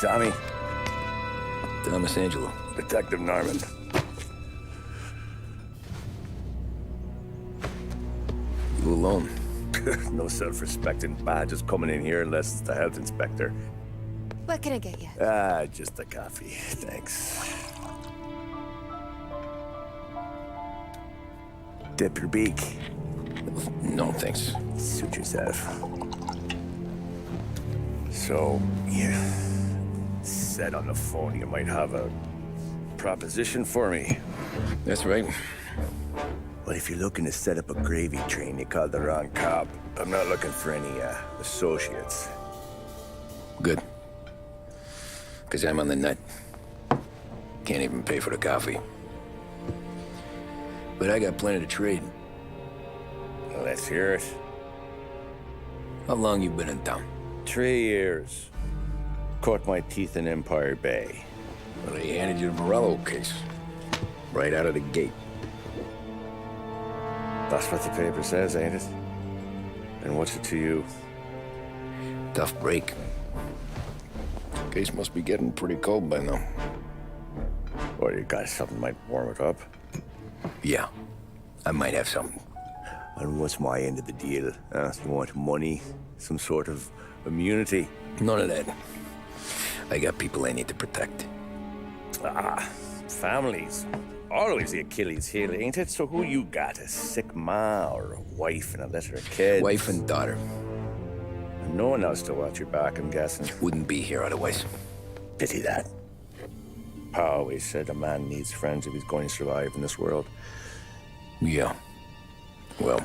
Tommy. Thomas Angelo. Detective Norman. You alone? No self-respecting badges coming in here unless it's the health inspector. What can I get you? Just a coffee. Thanks. Dip your beak. No, thanks. Suit yourself. So, you said on the phone you might have a proposition for me. That's right. Well, if you're looking to set up a gravy train, you called the wrong cop. I'm not looking for any, associates. Good. Because I'm on the nut. Can't even pay for the coffee. But I got plenty to trade. Well, let's hear it. How long you been in town? 3 years. Caught my teeth in Empire Bay. Well, they handed you the Morello case. Right out of the gate. That's what the paper says, ain't it? And what's it to you? Tough break. Case must be getting pretty cold by now. Or you got something might warm it up? Yeah, I might have something. And what's my end of the deal? You want money? Some sort of immunity? None of that. I got people I need to protect. Families. Always the Achilles heel, ain't it? So who you got? A sick ma or a wife and a litter of kids? Wife and daughter. And no one else to watch your back, I'm guessing. Wouldn't be here otherwise. Pity that. Pa always said a man needs friends if he's going to survive in this world. Yeah. Well,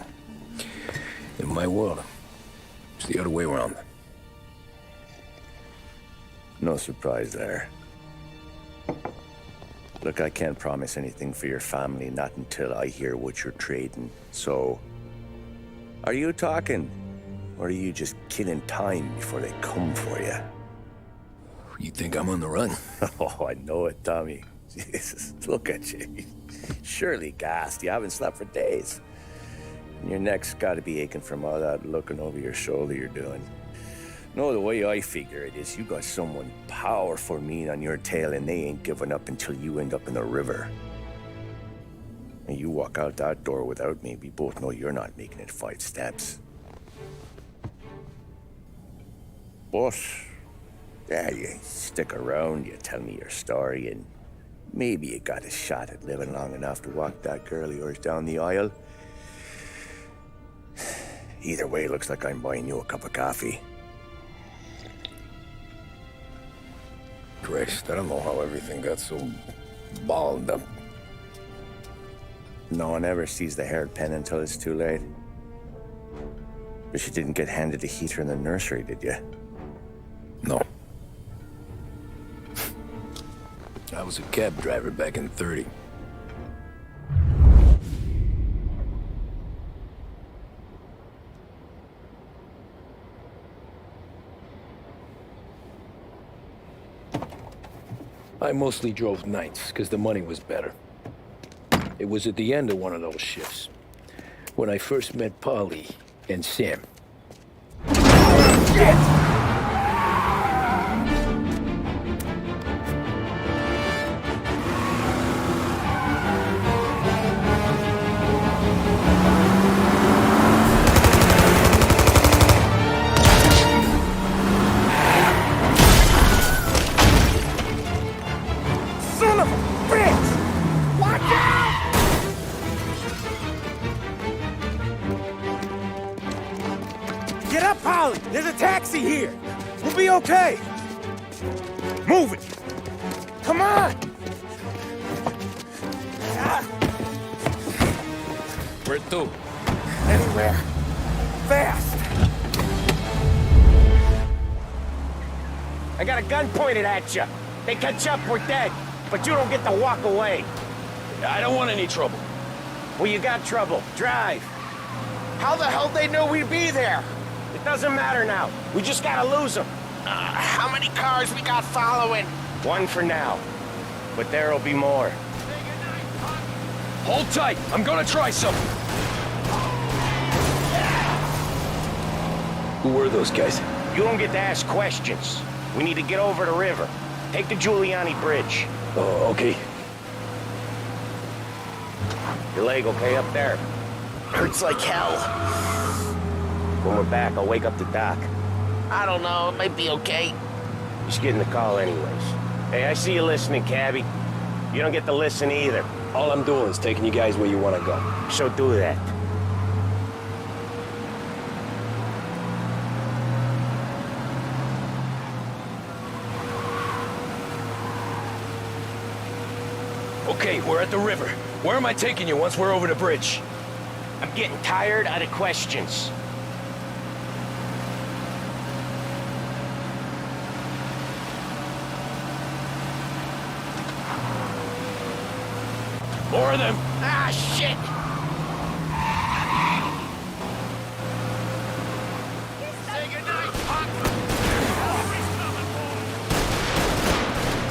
in my world, it's the other way around. No surprise there. Look, I can't promise anything for your family, not until I hear what you're trading. So, are you talking? Or are you just killing time before they come for you? You think I'm on the run? Oh, I know it, Tommy. Jesus, look at you. Surely gassed. You haven't slept for days. And your neck's got to be aching from all that looking over your shoulder you're doing. No, the way I figure it is you got someone powerful mean on your tail and they ain't giving up until you end up in the river. And you walk out that door without me, we both know you're not making it 5 steps. But, yeah, you stick around, you tell me your story, and maybe you got a shot at living long enough to walk that girl of yours down the aisle. Either way, it looks like I'm buying you a cup of coffee. Christ, I don't know how everything got so balled up. No one ever sees the haired pen until it's too late. But you didn't get handed a heater in the nursery, did you? No. I was a cab driver back in '30. I mostly drove nights, because the money was better. It was at the end of one of those shifts, when I first met Polly and Sam. Shit! Get up, Polly! There's a taxi here! We'll be okay! Move it! Come on! Where to? Anywhere. Fast! I got a gun pointed at you. They catch up, we're dead. But you don't get to walk away. I don't want any trouble. Well, you got trouble. Drive. How the hell they know we'd be there? It doesn't matter now. We just gotta lose them. How many cars we got following? 1 for now. But there'll be more. Hold tight. I'm gonna try something. Who were those guys? You don't get to ask questions. We need to get over the river. Take the Giuliani Bridge. Oh, okay. Your leg okay up there? Hurts like hell. When we're back, I'll wake up the doc. I don't know, it might be okay. Just getting the call anyways. Hey, I see you listening, cabbie. You don't get to listen either. All I'm doing is taking you guys where you want to go. So do that. Okay, we're at the river. Where am I taking you once we're over the bridge? I'm getting tired of the questions. More of them. Ah, shit! Say goodnight, Pop!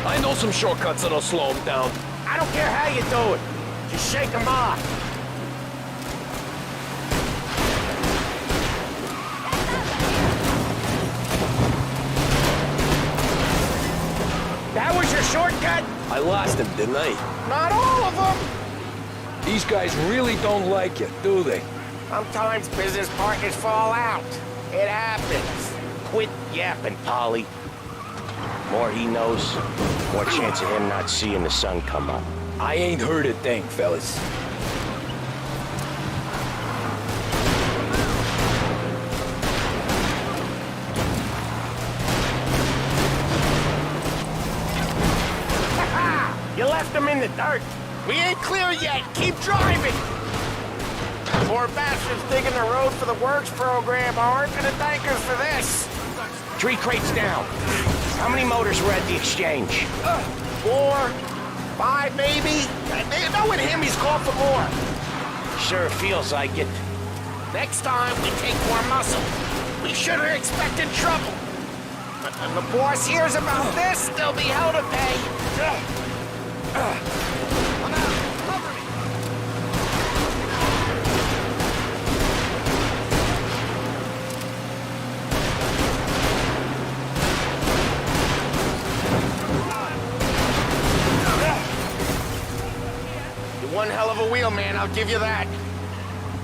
I know some shortcuts that'll slow them down. I don't care how you do it. Just shake them off. That was your shortcut? I lost him, didn't I? Not all of them. These guys really don't like you, do they? Sometimes business partners fall out. It happens. Quit yapping, Polly. More he knows, more chance of him not seeing the sun come up. I ain't heard a thing, fellas. You left him in the dirt. We ain't clear yet. Keep driving. Poor bastards digging the road for the works program aren't gonna thank us for this. 3 crates down. How many motors were at the exchange? 4, 5 maybe. Knowing him, he's called for more. Sure feels like it. Next time, we take more muscle. We shouldn't have expected trouble. But when the boss hears about this, there'll be hell to pay. I'm out. Cover me. You're one hell of a wheelman, I'll give you that.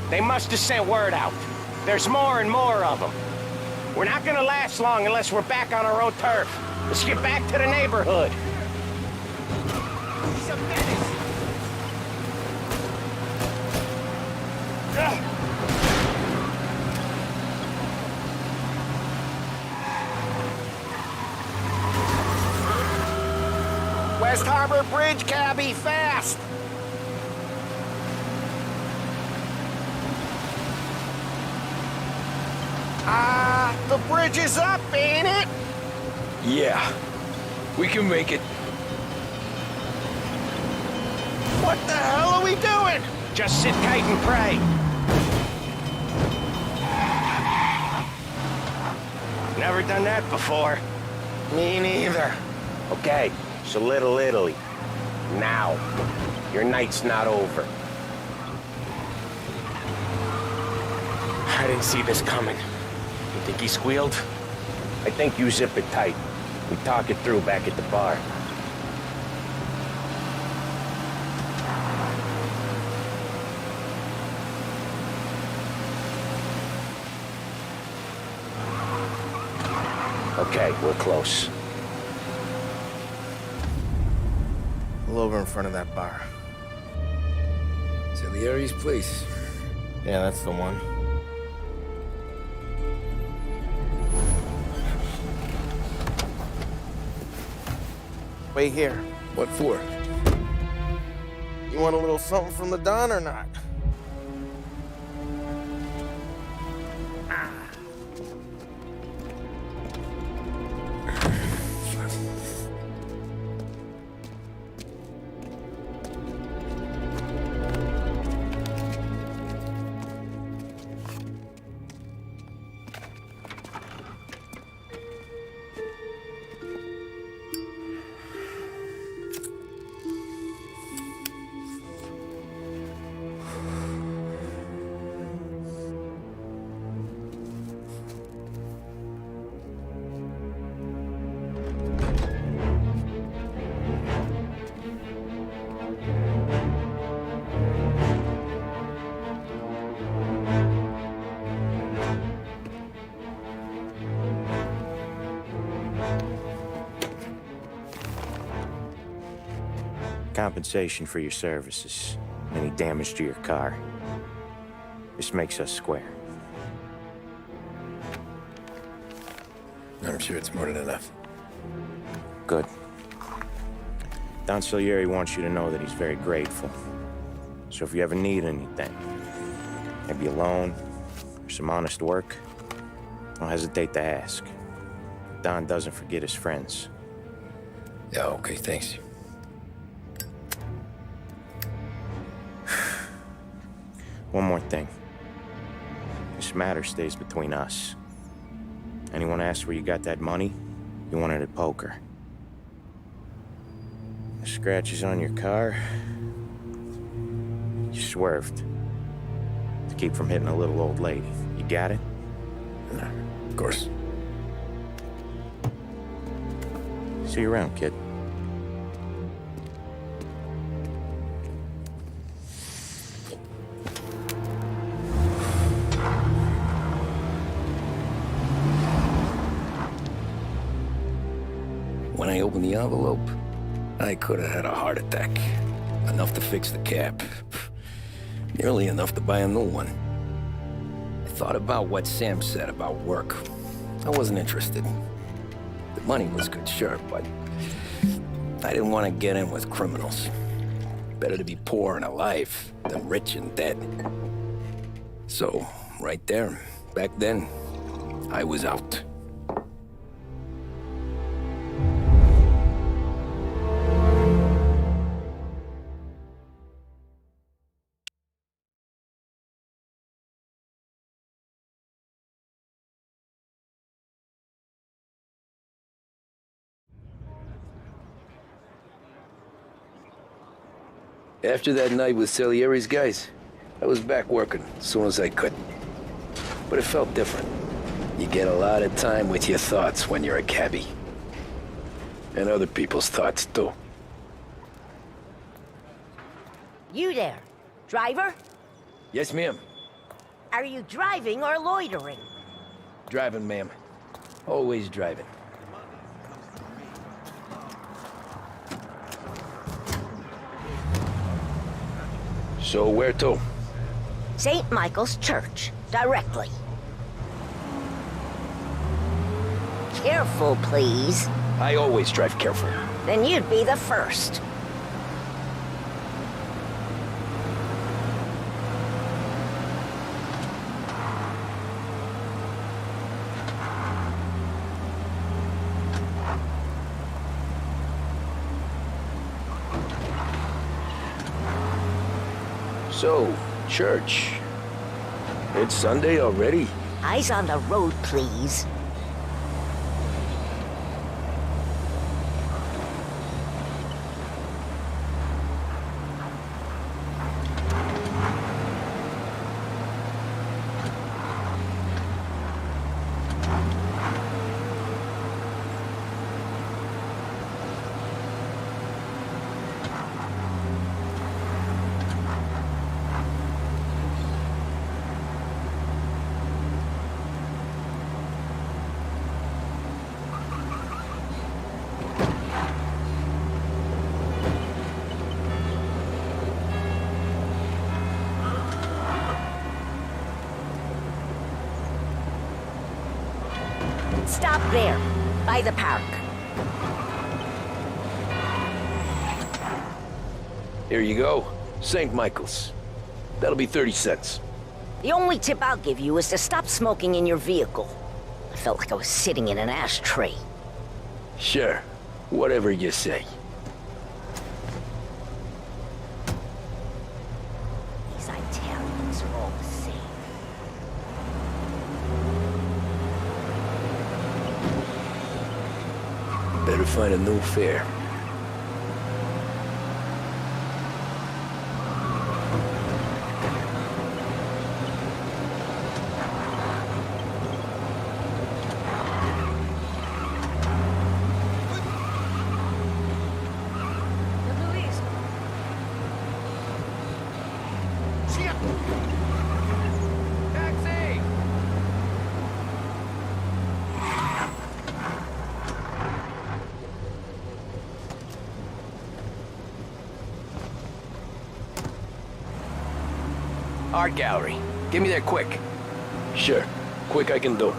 They must have sent word out. There's more and more of them. We're not gonna last long unless we're back on our own turf. Let's get back to the neighborhood. He's a menace. West Harbor Bridge, cabbie, fast! The bridge is up, ain't it? Yeah. We can make it. What the hell are we doing? Just sit tight and pray. Never done that before. Me neither. Okay, so Little Italy. Now. Your night's not over. I didn't see this coming. You think he squealed? I think you zip it tight. We talk it through back at the bar. Okay, we're close. Pull over in front of that bar. Salieri's place. Yeah, that's the one. Wait here. What for? You want a little something from the Don or not? compensation for your services, any damage to your car. This makes us square. I'm sure it's more than enough. Good. Don Salieri wants you to know that he's very grateful. So if you ever need anything, maybe a loan or some honest work, don't hesitate to ask. Don doesn't forget his friends. Yeah, okay, thanks. One more thing. This matter stays between us. Anyone asks where you got that money, you won it at poker. The scratches on your car, you swerved to keep from hitting a little old lady. You got it? Of course. See you around, kid. When I opened the envelope, I could have had a heart attack. Enough to fix the cap. Nearly enough to buy a new one. I thought about what Sam said about work. I wasn't interested. The money was good, sure, but I didn't want to get in with criminals. Better to be poor and alive than rich and dead. So, right there, back then, I was out. After that night with Salieri's guys, I was back working as soon as I could. But it felt different. You get a lot of time with your thoughts when you're a cabbie. And other people's thoughts, too. You there, driver? Yes, ma'am. Are you driving or loitering? Driving, ma'am. Always driving. So where to? St. Michael's Church, directly. Careful, please. I always drive careful. Then you'd be the first. So, church. It's Sunday already? Eyes on the road, please. Stop there, by the park. Here you go. St. Michael's. That'll be 30 cents. The only tip I'll give you is to stop smoking in your vehicle. I felt like I was sitting in an ashtray. Sure. Whatever you say. These Italians are all the same. Better find a new fare. Art gallery. Get me there quick. Sure. Quick I can do.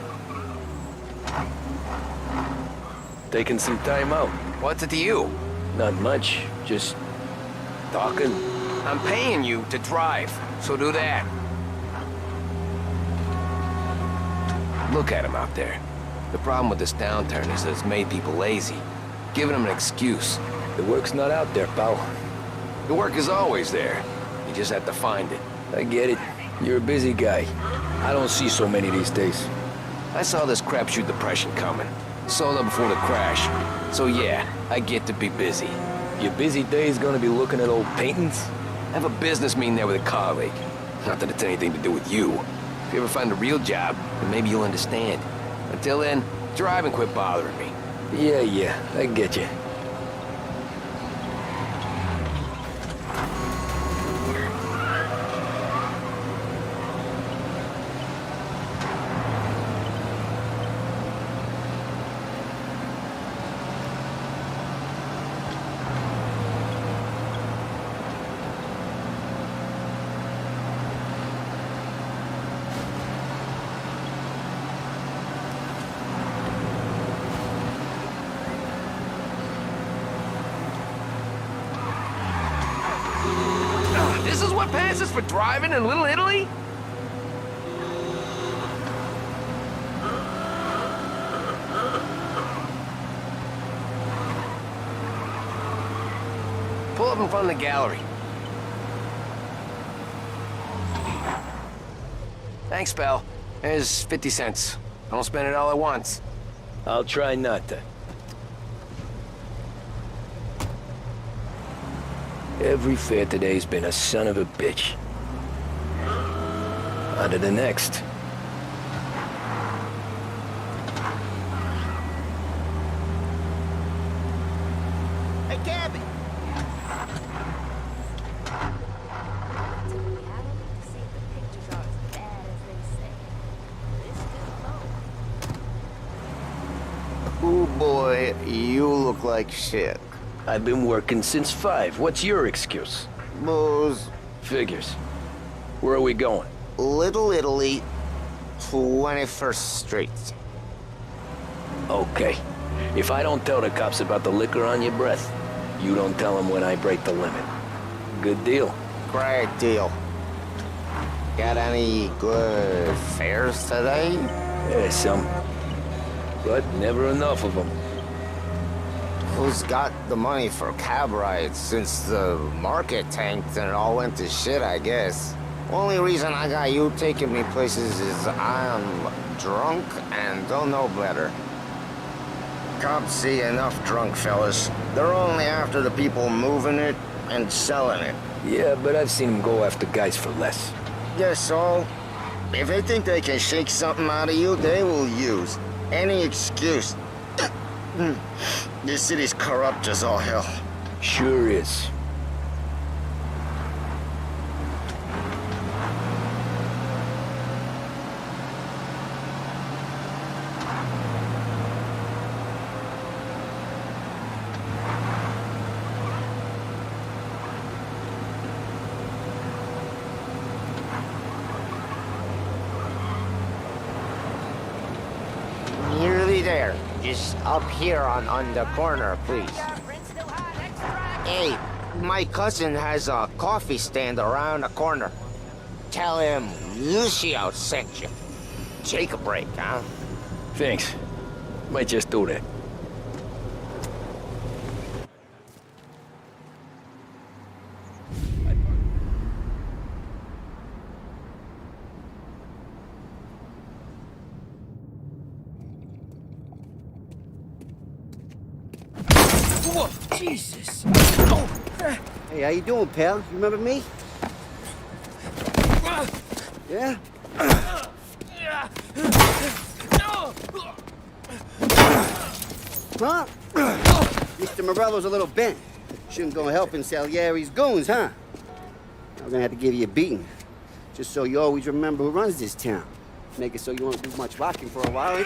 Taking some time out. What's it to you? Not much. Just talking. I'm paying you to drive, so do that. Look at him out there. The problem with this downturn is that it's made people lazy, giving them an excuse. The work's not out there, pal. The work is always there. You just have to find it. I get it. You're a busy guy. I don't see so many these days. I saw this crapshoot depression coming. Sold up before the crash. So yeah, I get to be busy. Your busy day's gonna be looking at old paintings? I have a business meeting there with a colleague. Not that it's anything to do with you. If you ever find a real job, then maybe you'll understand. Until then, drive and quit bothering me. Yeah, I get you. This is what passes for driving in Little Italy? Pull up in front of the gallery. Thanks, pal. There's 50 cents. I don't spend it all at once. I'll try not to. Every fare today's been a son of a bitch. On to the next. Hey, Gabby! Oh boy, you look like shit. I've been working since 5. What's your excuse? Booze, Figures. Where are we going? Little Italy, 21st Street. Okay. If I don't tell the cops about the liquor on your breath, you don't tell them when I break the limit. Good deal. Great deal. Got any good fares today? Yeah, some. But never enough of them. Who's got the money for cab rides since the market tanked and it all went to shit, I guess? Only reason I got you taking me places is I'm drunk and don't know better. Cops see enough drunk fellas. They're only after the people moving it and selling it. Yeah, but I've seen them go after guys for less. Yes, so if they think they can shake something out of you, they will use any excuse. This city's corrupt as all hell. Sure is. Nearly there. Just up here on the corner, please. Hey, my cousin has a coffee stand around the corner. Tell him Lucio sent you. Take a break, huh? Thanks. Might just do that. Whoa, Jesus! Hey, how you doing, pal? You remember me? Yeah? Huh? Mr. Morello's a little bent. Shouldn't go helping Salieri's goons, huh? I'm gonna have to give you a beating. Just so you always remember who runs this town. Make it so you won't do much rocking for a while.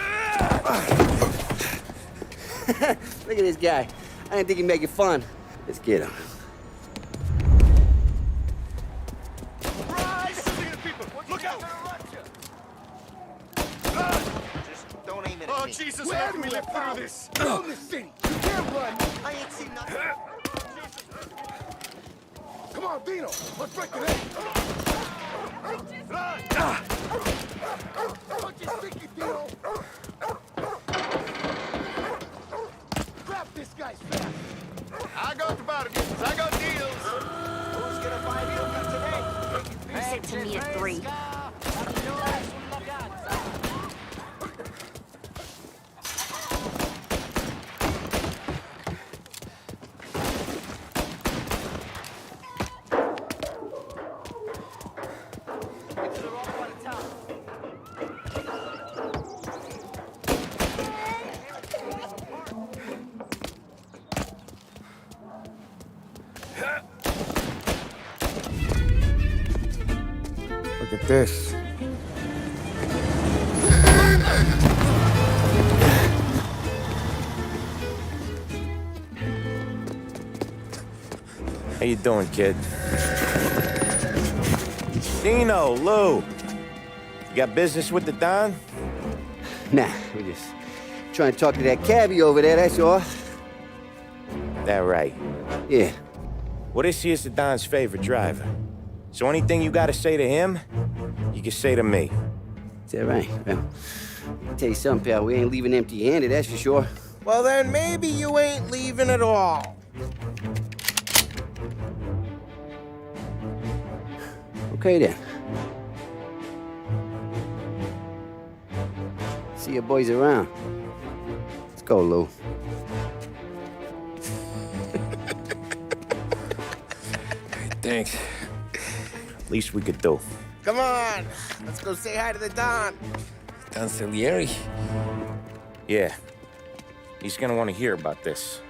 Look at this guy. I didn't think he'd make it fun. Let's get him. Surprise! You're gonna be Oh, Jesus, how can we live through this? Run the city. You can't run. I ain't seen nothing. Come on, Dino. Let's break the name. Run! Punch his sticky, Dino. Grab this guy's fast. I got the bargains. I got deals. Who's gonna buy milk today? Set to me at 3. Look at this. How you doing, kid? Dino, Lou. You got business with the Don? Nah, we just trying to talk to that cabbie over there, that's all. That right. Yeah. Well, this here's the Don's favorite driver. So anything you gotta say to him, you can say to me. Is that right? Well, I'll tell you something, pal. We ain't leaving empty-handed, that's for sure. Well, then maybe you ain't leaving at all. Okay, then. See your boys around. Let's go, Lou. Thanks. Least we could do. Come on. Let's go say hi to the Don. Don Salieri? Yeah. He's gonna want to hear about this.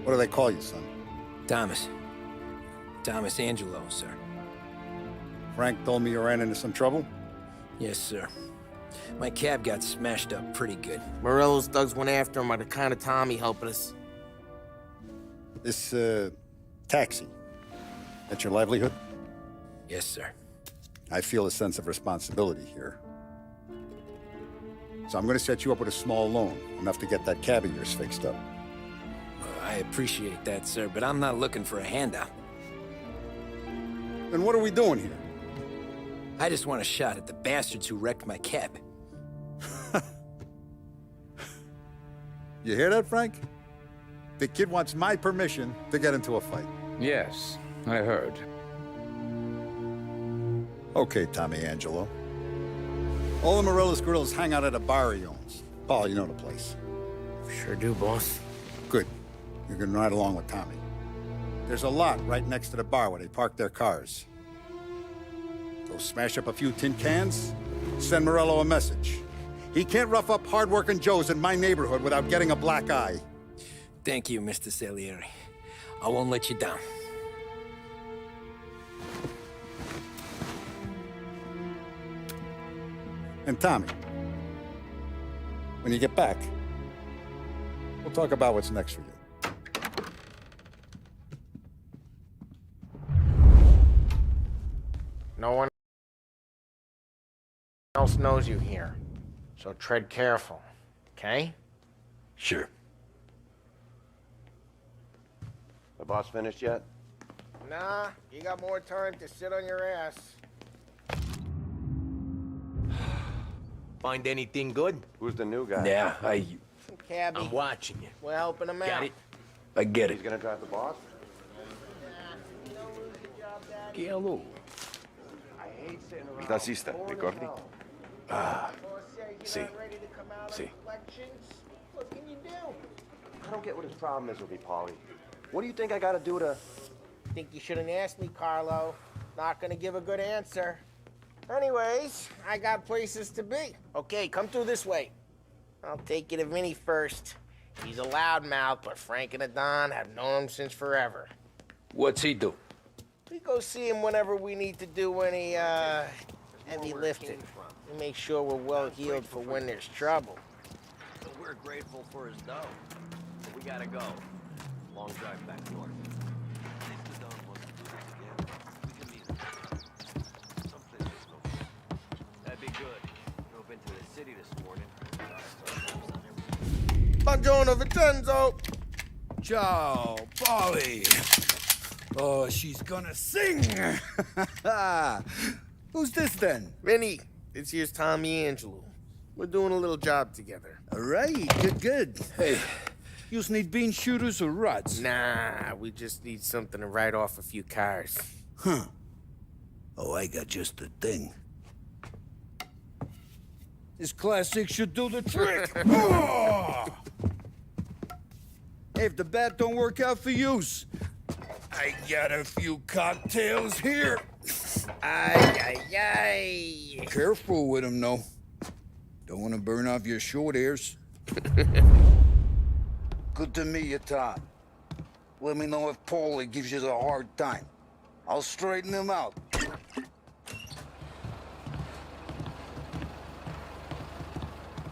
What do they call you, son? Thomas. Thomas Angelo, sir. Frank told me you ran into some trouble? Yes, sir. My cab got smashed up pretty good. Morello's thugs went after him on account of Tommy helping us. This, taxi, that's your livelihood? Yes, sir. I feel a sense of responsibility here. So I'm gonna set you up with a small loan, enough to get that cab of yours fixed up. I appreciate that, sir, but I'm not looking for a handout. Then what are we doing here? I just want a shot at the bastards who wrecked my cab. You hear that, Frank? The kid wants my permission to get into a fight. Yes, I heard. Okay, Tommy Angelo. All the Morello's girls hang out at a bar he owns. Paul, you know the place. Sure do, boss. Good. You can ride along with Tommy. There's a lot right next to the bar where they park their cars. Go smash up a few tin cans, send Morello a message. He can't rough up hard-working Joes in my neighborhood without getting a black eye. Thank you, Mr. Salieri. I won't let you down. And Tommy, when you get back, we'll talk about what's next for you. No one else knows you here, so tread careful, okay? Sure. The boss finished yet? Nah, you got more time to sit on your ass. Find anything good? Who's the new guy? Yeah, Cabby. I'm watching you. We're helping him out. Got it? I get He's it. gonna drive the boss? Hello. Il tassista, ricordi? Ah, sì. Sì. What can you do? I don't get what his problem is with me, Paulie. What do you think I gotta do to... Think you shouldn't ask me, Carlo. Not gonna give a good answer. Anyways, I got places to be. Okay, come through this way. I'll take you to Vinny first. He's a loudmouth, but Frank and the Don have known him since forever. What's he do? We go see him whenever we need to do any, heavy lifting. We make sure we're well healed for when there's trouble. So we're grateful for his dough. But we gotta go. Long drive back north. If the Don wants to do this again, we can meet him. Someplace there's no shit. That'd be good. Drove into the city this morning. Buongiorno, Vincenzo! Ciao, Polly. Oh, she's gonna sing. Who's this then? Vinny, this here's Tommy Angelo. We're doing a little job together. All right, good. Hey, you need bean shooters or rods? Nah, we just need something to write off a few cars. Huh. Oh, I got just the thing. This classic should do the trick. Oh! Hey, if the bat don't work out for yous, I got a few cocktails here. Ay, ay, ay. Careful with them, though. Don't want to burn off your short hairs. Good to meet you, Todd. Let me know if Paulie gives you a hard time. I'll straighten him out.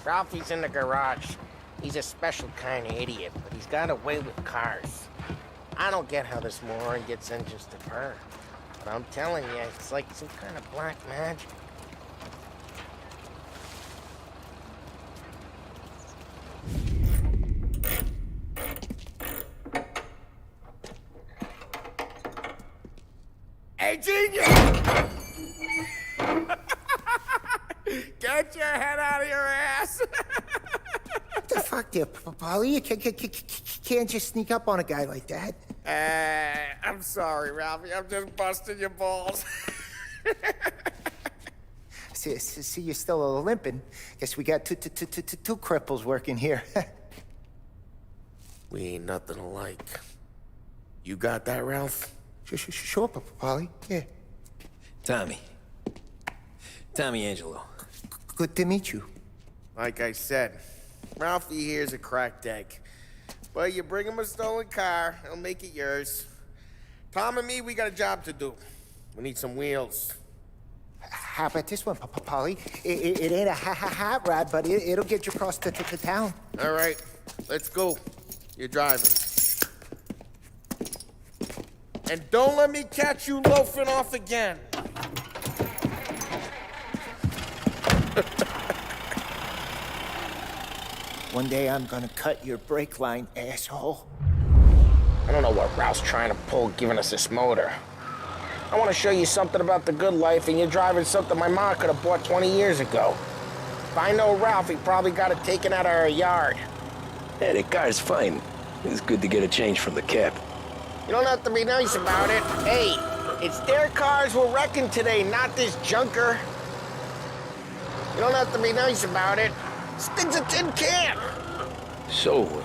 Ralphie's in the garage. He's a special kind of idiot, but he's got a way with cars. I don't get how this moron gets engines to burn. But I'm telling you, it's like some kind of black magic. Hey, genius! Get your head out of your ass! What the fuck there, Polly? You can't just sneak up on a guy like that. I'm sorry, Ralphie. I'm just busting your balls. See, you're still limping. Guess we got two cripples working here. We ain't nothing alike. You got that, Ralph? Sure, Polly. Yeah. Tommy Angelo. Good to meet you. Like I said, Ralphie here's a cracked egg. But you bring him a stolen car, he'll make it yours. Tom and me, we got a job to do. We need some wheels. How about this one, Polly? It ain't a hot rod, but it'll get you across to town. All right, let's go. You're driving. And don't let me catch you loafing off again. One day I'm gonna cut your brake line, asshole. I don't know what Ralph's trying to pull giving us this motor. I want to show you something about the good life, and you're driving something my mom could have bought 20 years ago. If I know Ralph, he probably got it taken out of our yard. Yeah, the car's fine. It's good to get a change from the cab. You don't have to be nice about it. Hey, it's their cars we're wrecking today, not this junker. You don't have to be nice about it. This thing's a tin can. So,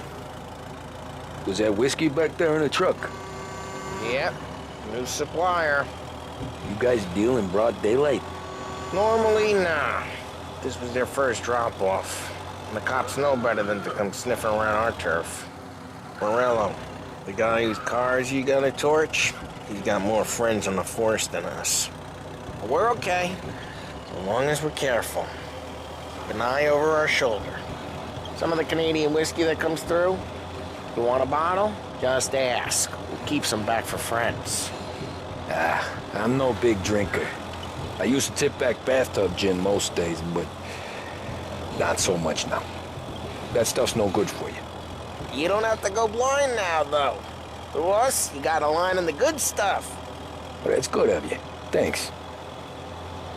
was that whiskey back there in the truck? Yep, new supplier. You guys deal in broad daylight? Normally, nah. This was their first drop-off. And the cops know better than to come sniffing around our turf. Morello, the guy whose cars you got a torch, he's got more friends on the force than us. But we're okay, as long as we're careful. Keep an eye over our shoulder. Some of the Canadian whiskey that comes through, you want a bottle? Just ask. We'll keep some back for friends. I'm no big drinker. I used to tip back bathtub gin most days, but not so much now. That stuff's no good for you. You don't have to go blind now, though. To us, you got a line in the good stuff. Well, that's good of you. Thanks.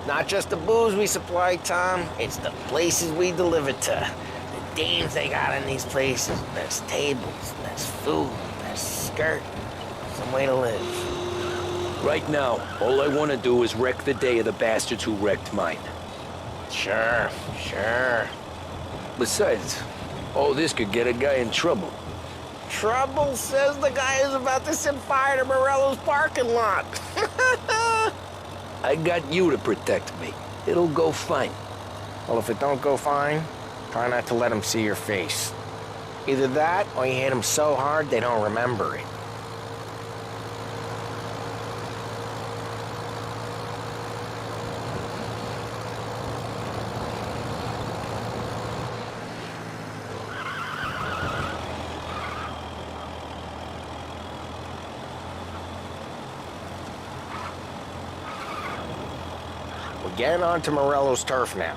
Not just the booze we supply, Tom. It's the places we deliver to. The dames they got in these places. There's tables, there's food, there's skirt. Some way to live. Right now, all I want to do is wreck the day of the bastards who wrecked mine. Sure. Besides, all this could get a guy in trouble. Trouble, says the guy who's about to set fire to Morello's parking lot. I got you to protect me. It'll go fine. Well, if it don't go fine, try not to let them see your face. Either that, or you hit them so hard they don't remember it. We're getting onto Morello's turf now.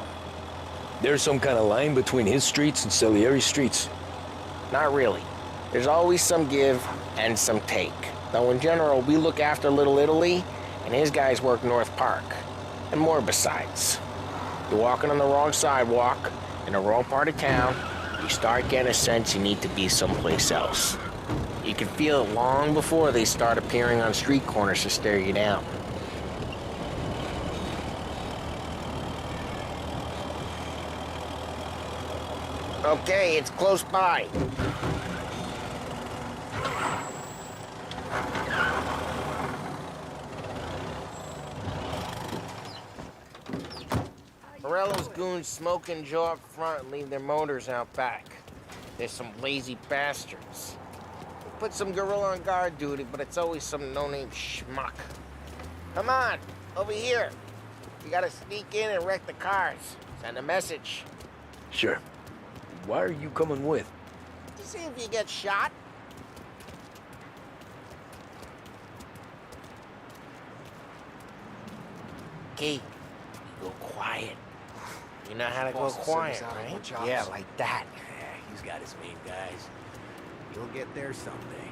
There's some kind of line between his streets and Salieri's streets. Not really. There's always some give and some take. Though in general, we look after Little Italy, and his guys work North Park. And more besides. You're walking on the wrong sidewalk, in the wrong part of town, you start getting a sense you need to be someplace else. You can feel it long before they start appearing on street corners to stare you down. Okay, it's close by. Morello's goons smoke and jaw up front and leave their motors out back. They're some lazy bastards. We put some gorilla on guard duty, but it's always some no-name schmuck. Come on, over here. We gotta sneak in and wreck the cars. Send a message. Sure. Why are you coming with? To see if you get shot. Key, go quiet. You know how to go quiet, right? Yeah, like that. Yeah, he's got his main guys. You'll get there someday.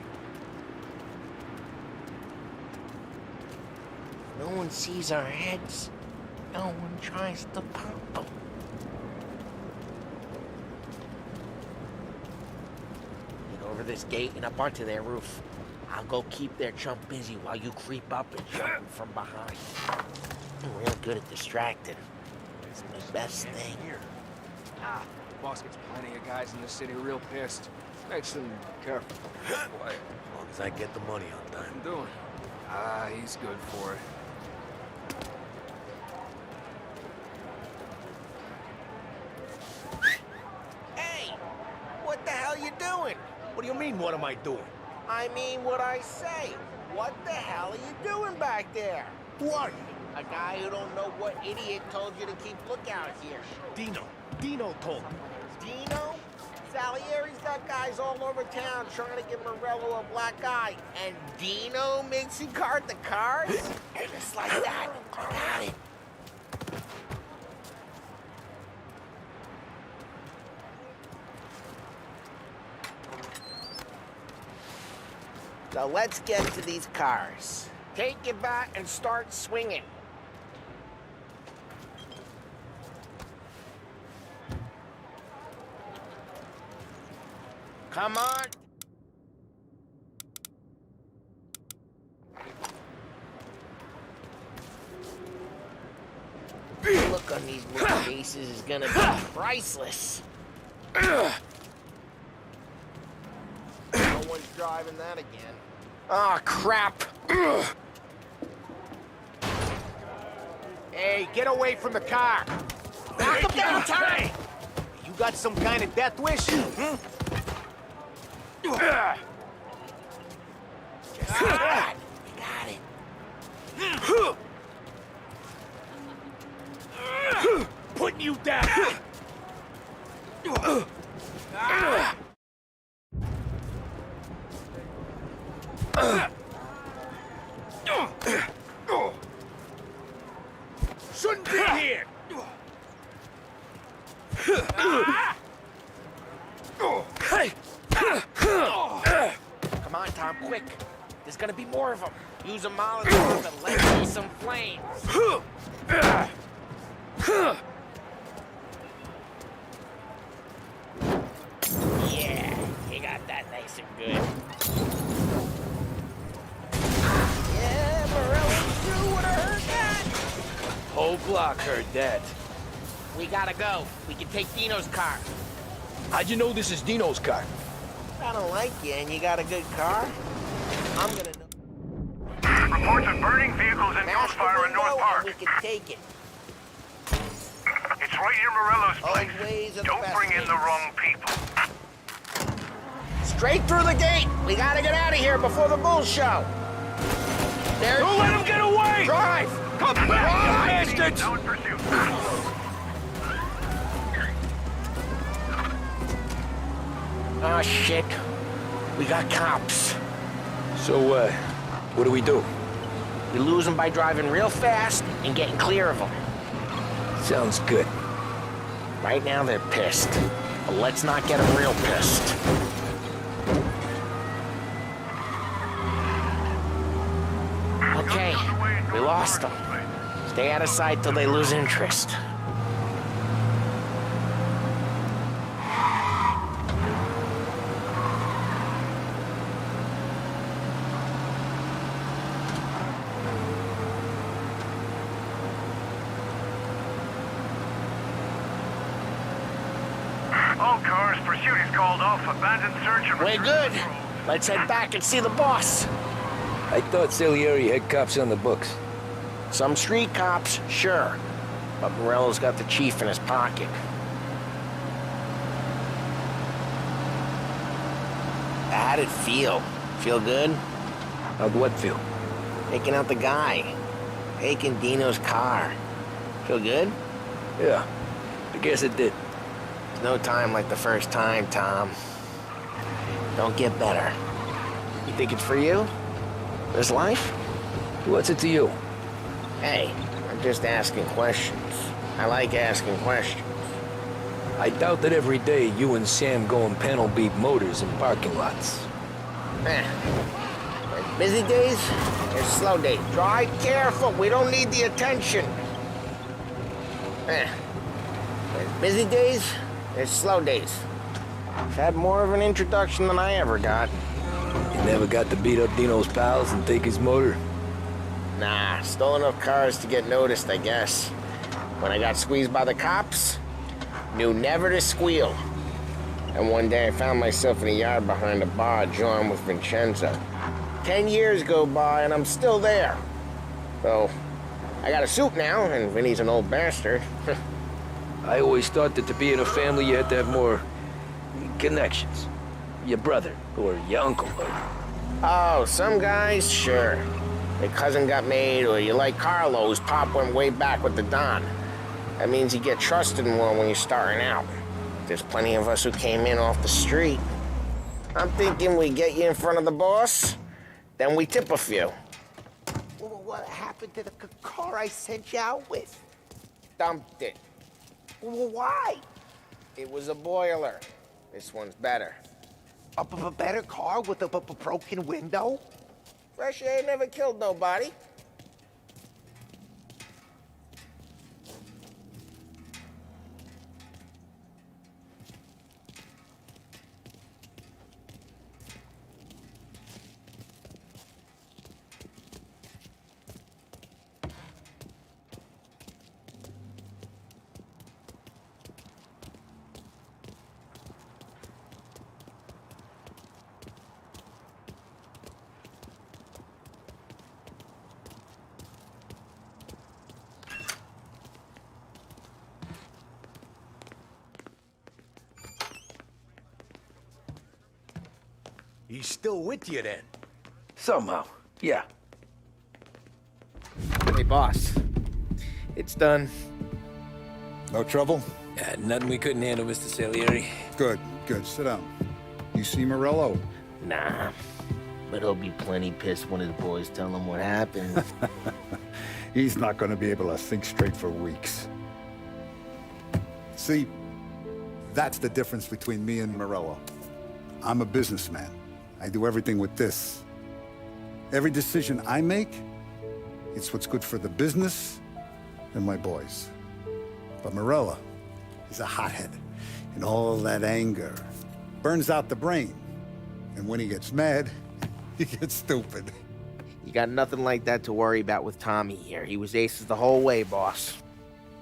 No one sees our heads. No one tries to pop them. Get over this gate and up onto their roof. I'll go keep their chump busy while you creep up and jump him from behind. I'm real good at distracting. It's my best thing. Ah, the boss gets plenty of guys in the city real pissed. Makes them careful. Quiet. As long as I get the money on time. I'm doing. Ah, he's good for it. Hey! What the hell you doing? What do you mean, what am I doing? I mean what I say. What the hell are you doing back there? Who are you? A guy who don't know what idiot told you to keep lookout here. Dino. Dino told me. Dino? Salieri's got guys all over town trying to give Morello a black eye. And Dino makes you guard the cars? Just like that. Got it. So let's get to these cars. Take it back and start swinging. Come on. The look on these little faces is gonna be priceless. No one's driving that again. Oh, crap. Hey, get away from the car. Knock him down, Tommy! You got some kind of death wish? Just like that. You got it. Putting you down. Shouldn't be here. Come on, Tom, quick. There's gonna be more of them. Use a Molotov and let me some flames. Yeah, you got that nice and good. Yeah, Morello's crew would have heard that. Whole block heard that. We gotta go. We can take Dino's car. How'd you know this is Dino's car? I don't like you and you got a good car, I'm gonna know. Reports of burning vehicles and gunfire in North Park. We can take it. It's right near Morello's place. Don't bring in the wrong people. Straight through the gate. We gotta get out of here before the bull show. Don't let him get away! Drive! Come back, you bastards! Now in pursuit. Oh, shit. We got cops. So, what do we do? We lose them by driving real fast and getting clear of them. Sounds good. Right now, they're pissed. But let's not get them real pissed. Okay, we lost them. Stay out of sight till they lose interest. All cars, pursuit is called off. Abandoned search and We're good. Let's head back and see the boss. I thought Salieri had cops on the books. Some street cops, sure. But Morello's got the chief in his pocket. How'd it feel? Feel good? How'd what feel? Taking out the guy. Taking Dino's car. Feel good? Yeah, I guess it did. There's no time like the first time, Tom. Don't get better. You think it's for you? This life? What's it to you? Hey, I'm just asking questions. I like asking questions. I doubt that every day you and Sam go and panel beat motors in parking lots. There's busy days, there's slow days. Drive careful, we don't need the attention. There's busy days, there's slow days. I've had more of an introduction than I ever got. You never got to beat up Dino's pals and take his motor? Nah, stole enough cars to get noticed, I guess. When I got squeezed by the cops, knew never to squeal. And one day I found myself in a yard behind a bar jawing with Vincenzo. 10 years go by and I'm still there. So, I got a suit now, and Vinny's an old bastard. I always thought that to be in a family you had to have more connections. Your brother, or your uncle, or... Oh, some guys, sure. Your cousin got made, or you like Carlos, Pop went way back with the Don. That means you get trusted more when you're starting out. There's plenty of us who came in off the street. I'm thinking we get you in front of the boss, then we tip a few. Well, what happened to the car I sent you out with? Dumped it. Well, why? It was a boiler. This one's better. A better car with a broken window? Fresh air never killed nobody. He's still with you then? Somehow, yeah. Hey, boss. It's done. No trouble? Yeah, nothing we couldn't handle, Mr. Salieri. Good, good. Sit down. You see Morello? Nah, but he'll be plenty pissed when his boys tell him what happened. He's not going to be able to think straight for weeks. See, that's the difference between me and Morello. I'm a businessman. I do everything with this. Every decision I make, it's what's good for the business and my boys. But Morello is a hothead, and all that anger burns out the brain. And when he gets mad, he gets stupid. You got nothing like that to worry about with Tommy here. He was aces the whole way, boss.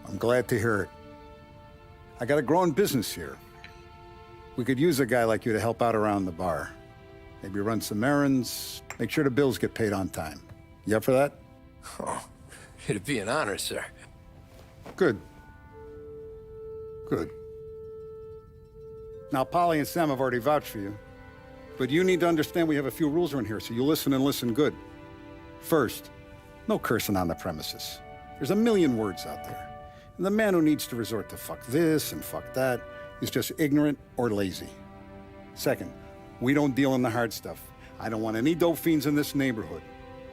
I'm glad to hear it. I got a growing business here. We could use a guy like you to help out around the bar. Maybe run some errands, make sure the bills get paid on time. You up for that? Oh, it'd be an honor, sir. Good. Good. Now, Polly and Sam have already vouched for you. But you need to understand we have a few rules around here, so you listen and listen good. First, no cursing on the premises. There's a million words out there. And the man who needs to resort to fuck this and fuck that is just ignorant or lazy. Second, we don't deal in the hard stuff. I don't want any dope fiends in this neighborhood.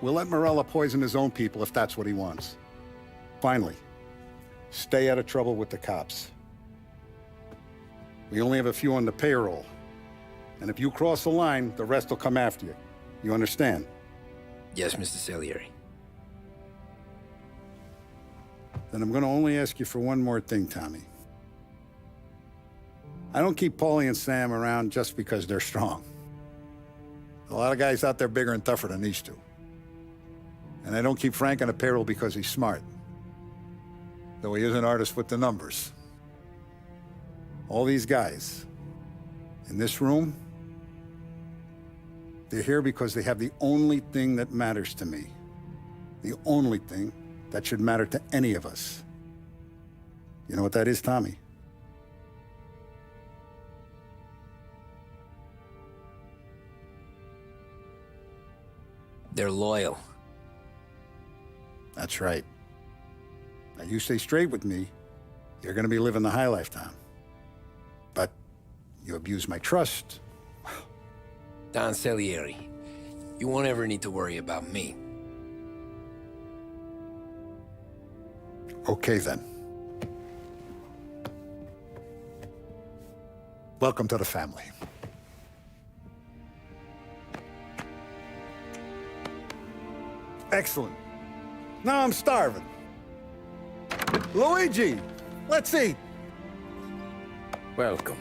We'll let Morella poison his own people if that's what he wants. Finally, stay out of trouble with the cops. We only have a few on the payroll. And if you cross the line, the rest will come after you. You understand? Yes, Mr. Salieri. Then I'm gonna only ask you for one more thing, Tommy. I don't keep Paulie and Sam around just because they're strong. A lot of guys out there bigger and tougher than these two. And I don't keep Frank on the payroll because he's smart. Though he is an artist with the numbers. All these guys in this room, they're here because they have the only thing that matters to me. The only thing that should matter to any of us. You know what that is, Tommy? They're loyal. That's right. Now, you stay straight with me, you're gonna be living the high life, Tom. But you abuse my trust. Don Salieri, you won't ever need to worry about me. Okay, then. Welcome to the family. Excellent. Now I'm starving. Luigi, let's eat. Welcome.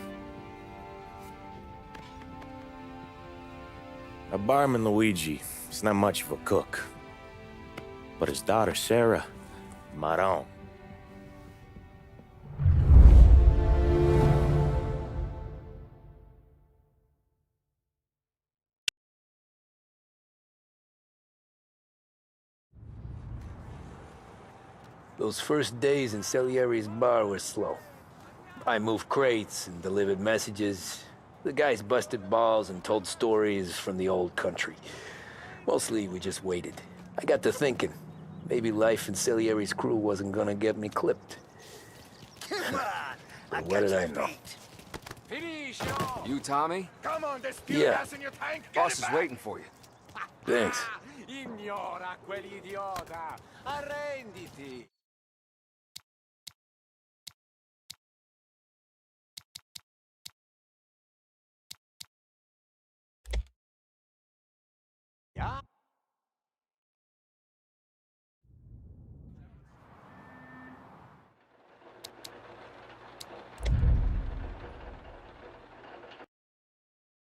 A barman Luigi is not much of a cook. But his daughter Sarah, Maron. Those first days in Salieri's bar were slow. I moved crates and delivered messages. The guys busted balls and told stories from the old country. Mostly, we just waited. I got to thinking, maybe life in Salieri's crew wasn't gonna get me clipped. Come on! But what did I know? You, Tommy? Come on, there's Yeah. gas in your tank. Boss is waiting for you. Thanks. Ignora quell'idiota. Arrenditi. Yeah?